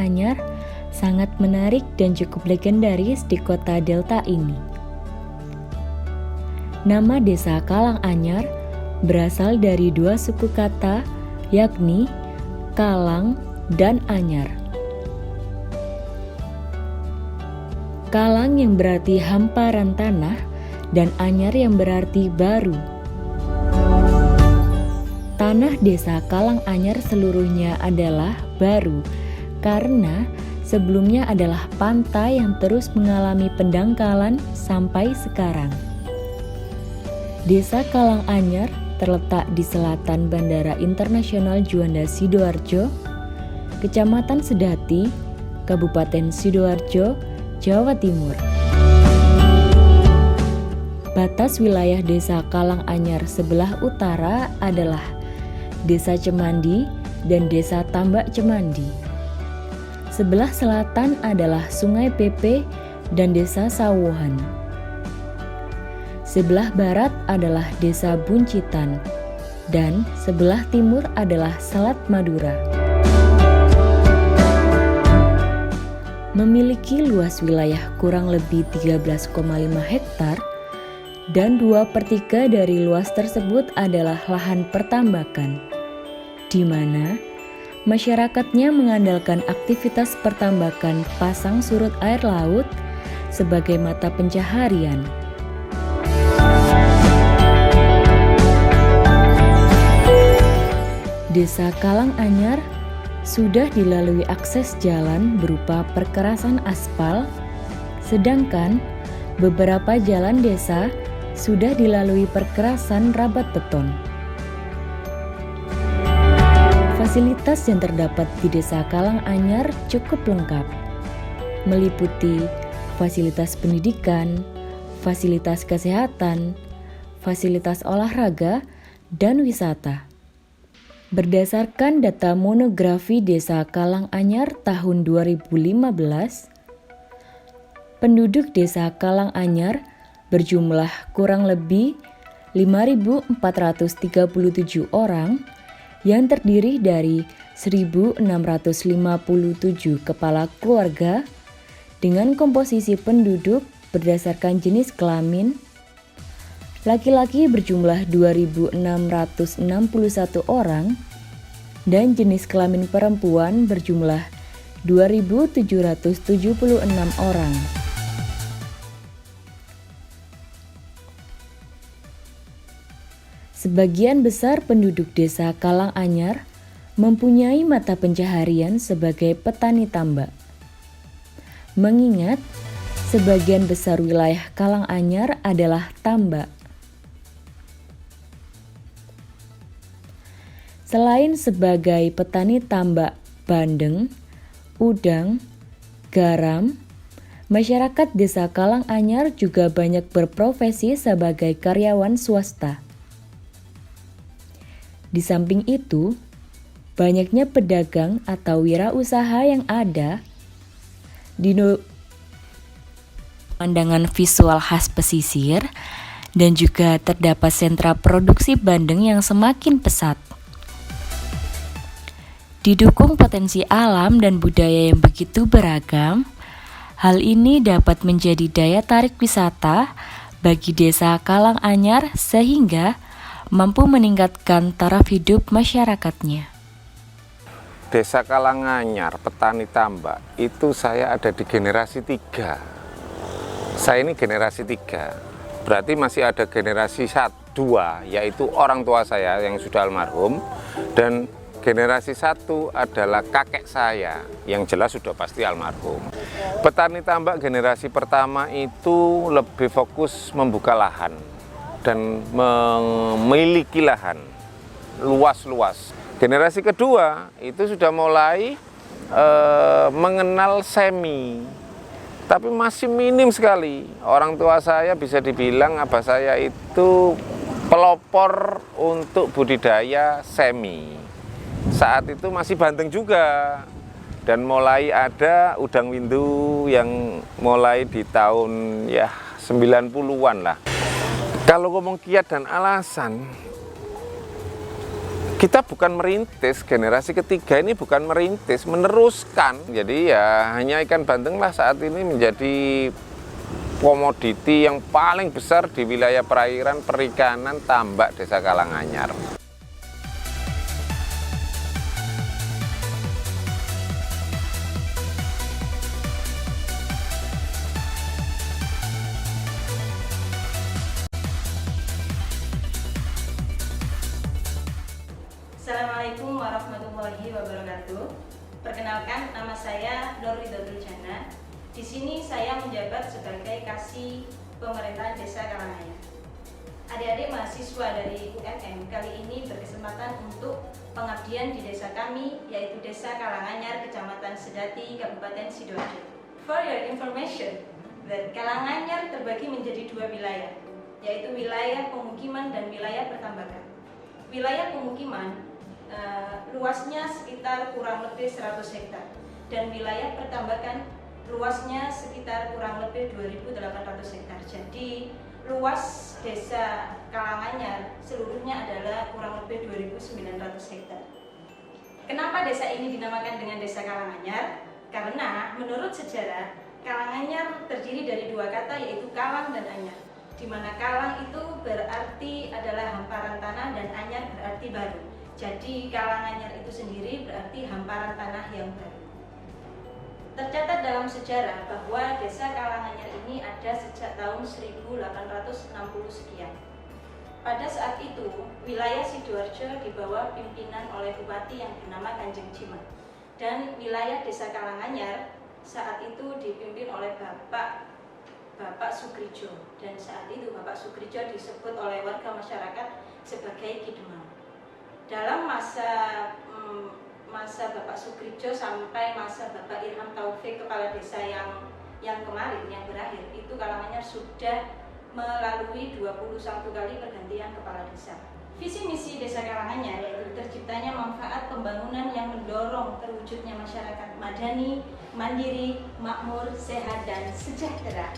Anyar sangat menarik dan cukup legendaris di kota Delta ini. Nama Desa Kalanganyar berasal dari dua suku kata, yakni Kalang dan Anyar. Kalang yang berarti hamparan tanah dan Anyar yang berarti baru. Tanah Desa Kalanganyar seluruhnya adalah baru karena sebelumnya adalah pantai yang terus mengalami pendangkalan sampai sekarang. Desa Kalanganyar terletak di selatan Bandara Internasional Juanda Sidoarjo, Kecamatan Sedati, Kabupaten Sidoarjo, Jawa Timur. Batas wilayah Desa Kalanganyar sebelah utara adalah Desa Cemandi dan Desa Tambak Cemandi. Sebelah selatan adalah Sungai Pepe dan Desa Sawuhan. Sebelah barat adalah Desa Buncitan dan sebelah timur adalah Selat Madura. Memiliki luas wilayah kurang lebih 13,5 hektar dan 2/3 dari luas tersebut adalah lahan pertambakan, di mana masyarakatnya mengandalkan aktivitas pertambakan pasang surut air laut sebagai mata pencaharian. Desa Kalanganyar sudah dilalui akses jalan berupa perkerasan aspal, sedangkan beberapa jalan desa sudah dilalui perkerasan rabat beton. Fasilitas yang terdapat di Desa Kalanganyar cukup lengkap, meliputi fasilitas pendidikan, fasilitas kesehatan, fasilitas olahraga, dan wisata. Berdasarkan data monografi Desa Kalanganyar tahun 2015, penduduk Desa Kalanganyar berjumlah kurang lebih 5.437 orang yang terdiri dari 1.657 kepala keluarga dengan komposisi penduduk berdasarkan jenis kelamin. Laki-laki berjumlah 2.661 orang dan jenis kelamin perempuan berjumlah 2.776 orang. Sebagian besar penduduk Desa Kalanganyar mempunyai mata pencaharian sebagai petani tambak. Mengingat sebagian besar wilayah Kalanganyar adalah tambak. Selain sebagai petani tambak bandeng, udang, garam, masyarakat Desa Kalanganyar juga banyak berprofesi sebagai karyawan swasta. Di samping itu, banyaknya pedagang atau wirausaha yang ada di pemandangan visual khas pesisir dan juga terdapat sentra produksi bandeng yang semakin pesat. Didukung potensi alam dan budaya yang begitu beragam, hal ini dapat menjadi daya tarik wisata bagi Desa Kalanganyar sehingga mampu meningkatkan taraf hidup masyarakatnya. Desa Kalanganyar, petani tambak, itu saya ada di generasi 3. Saya ini generasi 3, berarti masih ada generasi 2, yaitu orang tua saya yang sudah almarhum, dan generasi 1 adalah kakek saya, yang jelas sudah pasti almarhum. Petani tambak generasi pertama itu lebih fokus membuka lahan dan memiliki lahan luas-luas. Generasi kedua itu sudah mulai mengenal semi, tapi masih minim sekali. Orang tua saya bisa dibilang abah saya itu pelopor untuk budidaya semi. Saat itu masih bandeng juga, dan mulai ada udang windu yang mulai di tahun 90-an lah. Kalau ngomong kiat dan alasan, Kita bukan merintis, generasi ketiga ini bukan merintis, meneruskan. Jadi ya hanya ikan bandeng lah saat ini menjadi komoditi yang paling besar di wilayah perairan perikanan tambak Desa Karanganyar. Assalamualaikum warahmatullahi wabarakatuh. Perkenalkan, nama saya Nur Ridhotul Jana. Di sini saya menjabat sebagai Kasih Pemerintahan Desa Karanganyar. Adik-adik mahasiswa dari UMM kali ini berkesempatan untuk pengabdian di desa kami, yaitu Desa Karanganyar, Kecamatan Sedati, Kabupaten Sidoarjo. For your information, Karanganyar terbagi menjadi dua wilayah, yaitu wilayah pemukiman dan wilayah pertambakan. Wilayah pemukiman luasnya sekitar kurang lebih 100 hektar dan wilayah pertambakan luasnya sekitar kurang lebih 2.800 hektar. Jadi luas Desa Karanganyar seluruhnya adalah kurang lebih 2.900 hektar. Kenapa desa ini dinamakan dengan Desa Karanganyar? Karena menurut sejarah Karanganyar terdiri dari dua kata, yaitu kalang dan anyar, di mana kalang itu berarti adalah hamparan tanah dan anyar berarti baru. Jadi Karanganyar itu sendiri berarti hamparan tanah yang baru. Tercatat dalam sejarah bahwa Desa Karanganyar ini ada sejak tahun 1860 sekian. Pada saat itu, wilayah Sidoarjo di bawah pimpinan oleh bupati yang bernama Kanjeng Jimat. Dan wilayah Desa Karanganyar saat itu dipimpin oleh Bapak Sukrijo. Dan saat itu Bapak Sukrijo disebut oleh warga masyarakat sebagai Ki Demang. Dalam masa Bapak Sukrijo sampai masa Bapak Irham Taufik kepala desa yang kemarin yang berakhir, itu Karanganyar sudah melalui 21 kali pergantian kepala desa. Visi misi Desa Karanganyar yaitu terciptanya manfaat pembangunan yang mendorong terwujudnya masyarakat madani, mandiri, makmur, sehat dan sejahtera.